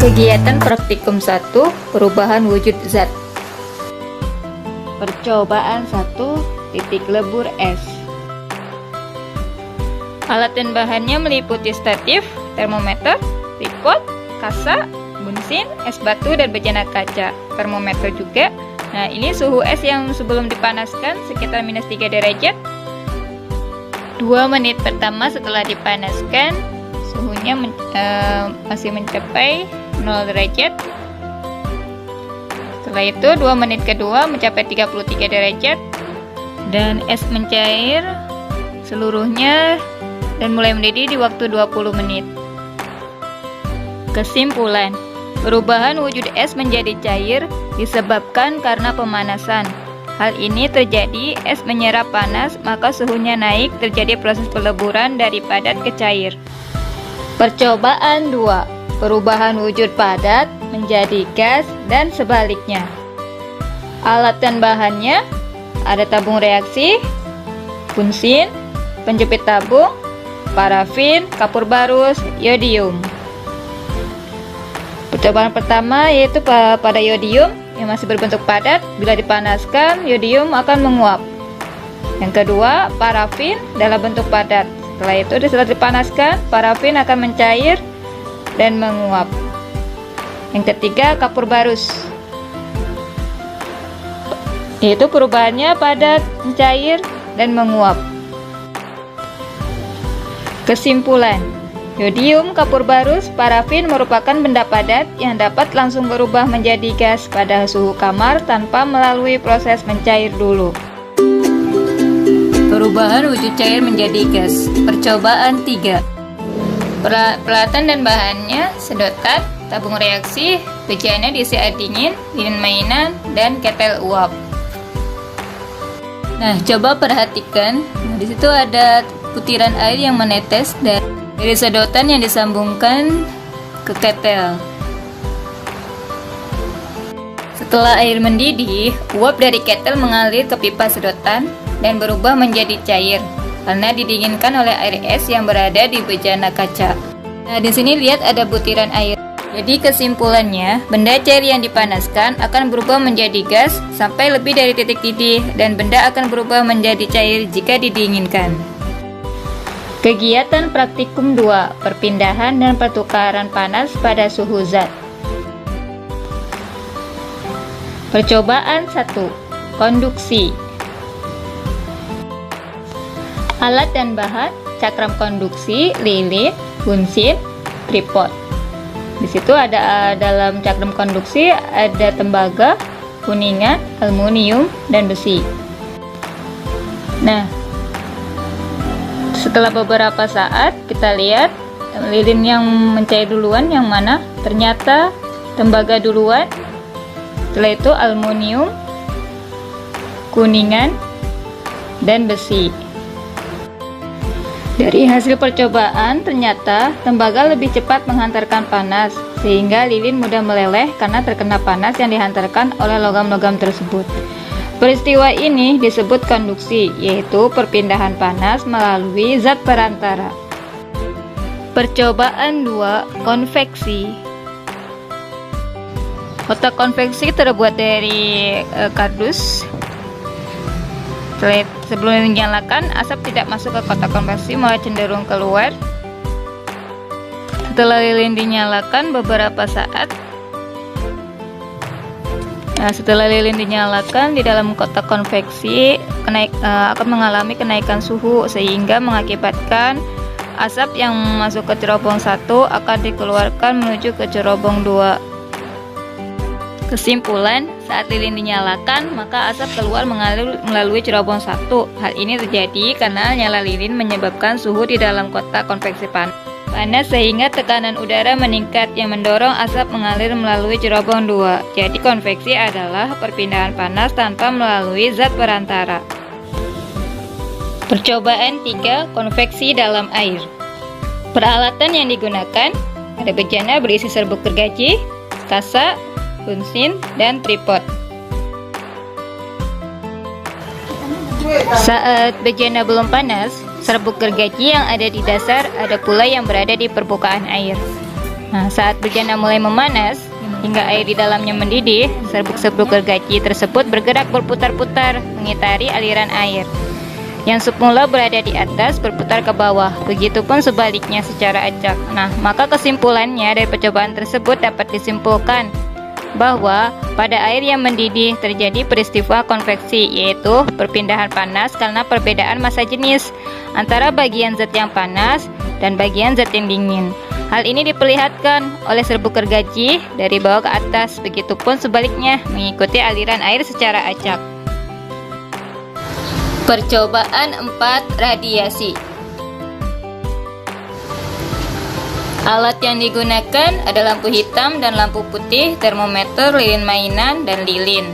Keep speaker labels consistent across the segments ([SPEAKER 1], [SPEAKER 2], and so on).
[SPEAKER 1] Kegiatan praktikum 1, perubahan wujud zat. Percobaan 1, titik lebur es. Alat dan bahannya meliputi statif, termometer, tripod, kasa, bunsin, es batu, dan bejana kaca. Termometer juga. Nah, ini suhu es yang sebelum dipanaskan sekitar -3 derajat. 2 menit pertama setelah dipanaskan, suhunya masih mencapai 0 derajat. Setelah itu 2 menit kedua mencapai 33 derajat dan es mencair seluruhnya dan mulai mendidih di waktu 20 menit. Kesimpulan, perubahan wujud es menjadi cair disebabkan karena pemanasan. Hal ini terjadi es menyerap panas, maka suhunya naik, terjadi proses peleburan dari padat ke cair. Percobaan 2, perubahan wujud padat menjadi gas dan sebaliknya. Alat dan bahannya ada tabung reaksi, bunsin, penjepit tabung, parafin, kapur barus, yodium. Percobaan pertama yaitu pada yodium yang masih berbentuk padat. Bila dipanaskan, yodium akan menguap. Yang kedua, parafin dalam bentuk padat. Setelah itu, setelah dipanaskan, parafin akan mencair dan menguap. Yang ketiga, kapur barus, yaitu perubahannya padat, mencair, dan menguap. Kesimpulan, yodium, kapur barus, parafin merupakan benda padat yang dapat langsung berubah menjadi gas pada suhu kamar tanpa melalui proses mencair dulu. Perubahan wujud cair menjadi gas. Percobaan 3. Peralatan dan bahannya sedotan, tabung reaksi, bejana diisi air dingin, lilin mainan, dan ketel uap. Nah, coba perhatikan. Di situ ada butiran air yang menetes dari sedotan yang disambungkan ke ketel. Setelah air mendidih, uap dari ketel mengalir ke pipa sedotan dan berubah menjadi cair karena didinginkan oleh air es yang berada di bejana kaca. Nah, di sini lihat ada butiran air. Jadi kesimpulannya, benda cair yang dipanaskan akan berubah menjadi gas sampai lebih dari titik didih dan benda akan berubah menjadi cair jika didinginkan. Kegiatan praktikum 2, perpindahan dan pertukaran panas pada suhu zat. Percobaan 1, konduksi. Alat dan bahan, cakram konduksi, lilin, bunsin, tripod. Di situ ada dalam cakram konduksi ada tembaga, kuningan, aluminium, dan besi. Nah, setelah beberapa saat kita lihat lilin yang mencair duluan yang mana? Ternyata tembaga duluan. Setelah itu aluminium, kuningan, dan besi. Dari hasil percobaan, ternyata tembaga lebih cepat menghantarkan panas, sehingga lilin mudah meleleh karena terkena panas yang dihantarkan oleh logam-logam tersebut. Peristiwa ini disebut konduksi, yaitu perpindahan panas melalui zat perantara. Percobaan 2, konveksi. Kotak konveksi terbuat dari kardus. Sebelum dinyalakan, asap tidak masuk ke kotak konveksi, malah cenderung keluar. Setelah lilin dinyalakan beberapa saat, setelah lilin dinyalakan di dalam kotak konveksi akan mengalami kenaikan suhu sehingga mengakibatkan asap yang masuk ke cerobong 1 akan dikeluarkan menuju ke cerobong 2. Kesimpulan, saat lilin dinyalakan, maka asap keluar mengalir melalui cerobong 1. Hal ini terjadi karena nyala lilin menyebabkan suhu di dalam kotak konveksi panas sehingga tekanan udara meningkat yang mendorong asap mengalir melalui cerobong 2. Jadi konveksi adalah perpindahan panas tanpa melalui zat perantara. Percobaan 3, konveksi dalam air. Peralatan yang digunakan ada bejana berisi serbuk gergaji, kasa, bunsin, dan tripod. Saat bejana belum panas, serbuk gergaji yang ada di dasar ada pula yang berada di permukaan air. Nah, saat bejana mulai memanas hingga air di dalamnya mendidih, serbuk-serbuk gergaji tersebut bergerak berputar-putar mengitari aliran air. Yang semula berada di atas berputar ke bawah, begitupun sebaliknya secara acak. Nah, maka kesimpulannya dari percobaan tersebut dapat disimpulkan bahwa pada air yang mendidih terjadi peristiwa konveksi, yaitu perpindahan panas karena perbedaan massa jenis antara bagian zat yang panas dan bagian zat yang dingin. Hal ini diperlihatkan oleh serbuk gergaji dari bawah ke atas, begitupun sebaliknya mengikuti aliran air secara acak. Percobaan 4. Radiasi. Alat yang digunakan ada lampu hitam dan lampu putih, termometer, lilin mainan, dan lilin,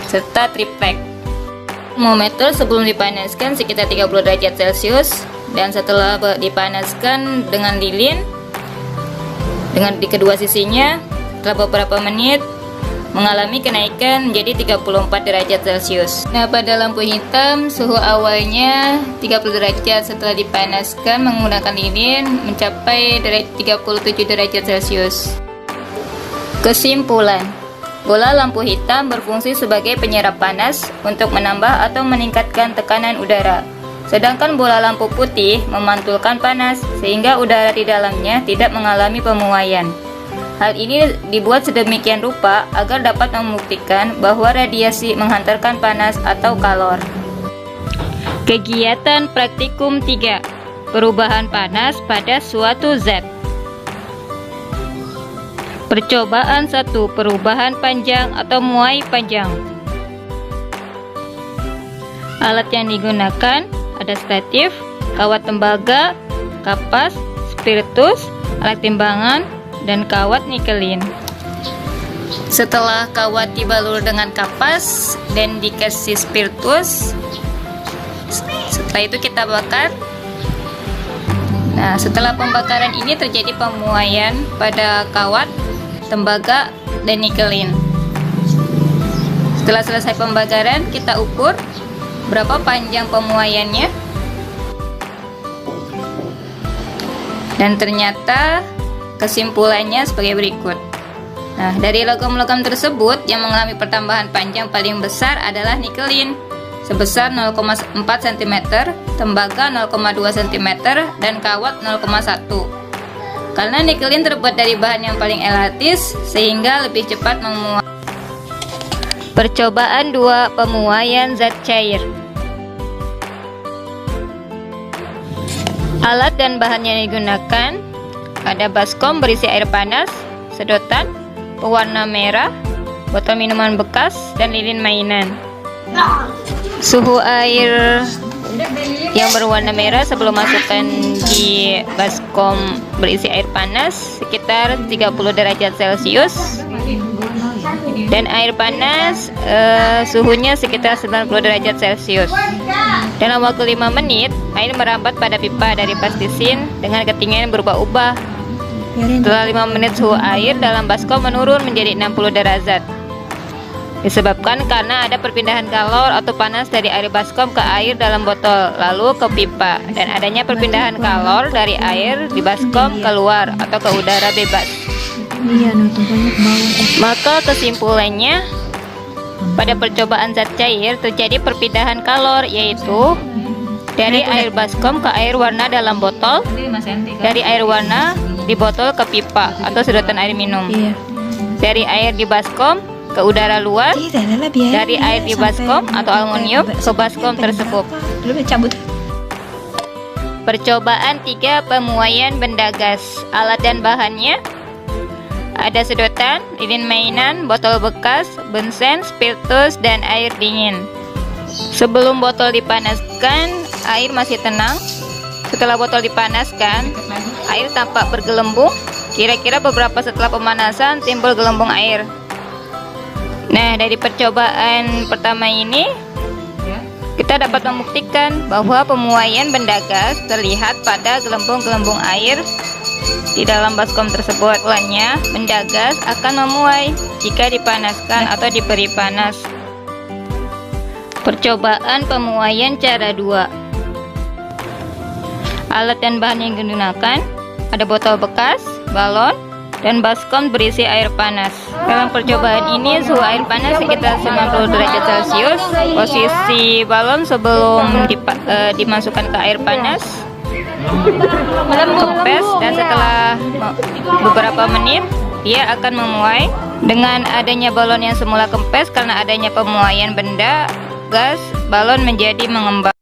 [SPEAKER 1] serta triplek. Termometer sebelum dipanaskan sekitar 30 derajat Celcius, dan setelah dipanaskan dengan lilin di kedua sisinya, setelah beberapa menit mengalami kenaikan menjadi 34 derajat Celcius. Nah, pada lampu hitam suhu awalnya 30 derajat, setelah dipanaskan menggunakan lilin mencapai 37 derajat Celcius. Kesimpulan, bola lampu hitam berfungsi sebagai penyerap panas untuk menambah atau meningkatkan tekanan udara, sedangkan bola lampu putih memantulkan panas sehingga udara di dalamnya tidak mengalami pemuaian. Hal ini dibuat sedemikian rupa agar dapat membuktikan bahwa radiasi menghantarkan panas atau kalor. Kegiatan praktikum 3. Perubahan panas pada suatu zat. Percobaan 1. Perubahan panjang atau muai panjang. Alat yang digunakan ada statif, kawat tembaga, kapas, spiritus, alat timbangan, dan kawat nikelin. Setelah kawat dibalur dengan kapas dan dikasih spiritus, setelah itu kita bakar. Nah, setelah pembakaran ini terjadi pemuaian pada kawat, tembaga, dan nikelin. Setelah selesai pembakaran, kita ukur berapa panjang pemuaiannya, dan ternyata kesimpulannya sebagai berikut. Nah, dari logam-logam tersebut yang mengalami pertambahan panjang paling besar adalah nikelin sebesar 0,4 cm, tembaga 0,2 cm, dan kawat 0,1. Karena nikelin terbuat dari bahan yang paling elastis sehingga lebih cepat memuai. Percobaan 2. Pemuaian zat cair. Alat dan bahan yang digunakan ada baskom berisi air panas, sedotan, pewarna merah, botol minuman bekas, dan lilin mainan. Suhu air yang berwarna merah sebelum masukkan di baskom berisi air panas sekitar 30 derajat Celcius, dan air panas suhunya sekitar 90 derajat Celcius. Dalam waktu 5 menit, air merambat pada pipa dari plastisin dengan ketinggian berubah-ubah. Setelah 5 menit suhu air dalam baskom menurun menjadi 60 derajat. Disebabkan karena ada perpindahan kalor atau panas dari air baskom ke air dalam botol lalu ke pipa, dan adanya perpindahan kalor dari air di baskom keluar atau ke udara bebas. Maka kesimpulannya, pada percobaan zat cair terjadi perpindahan kalor, yaitu dari air baskom ke air warna dalam botol, dari air warna di botol ke pipa atau sedotan air minum, dari air di baskom ke udara luar, dari air di baskom atau aluminium ke baskom tersebut. Percobaan 3. Pemuaian benda gas. Alat dan bahannya ada sedotan, lilin mainan, botol bekas, bensen, spiritus, dan air dingin. Sebelum botol dipanaskan, air masih tenang. Setelah botol dipanaskan, air tampak bergelembung. Kira-kira beberapa setelah pemanasan timbul gelembung air. Nah, dari percobaan pertama ini kita dapat membuktikan bahwa pemuaian benda gas terlihat pada gelembung-gelembung air di dalam baskom tersebut. Lainnya, benda gas akan memuai jika dipanaskan atau diberi panas. Percobaan pemuaian cara 2. Alat dan bahan yang digunakan ada botol bekas, balon, dan baskom berisi air panas. Dalam percobaan ini suhu air panas sekitar 90 derajat Celcius. Posisi balon sebelum dimasukkan ke air panas, kempes, dan setelah beberapa menit dia akan memuai. Dengan adanya balon yang semula kempes, karena adanya pemuaian benda gas, balon menjadi mengembang.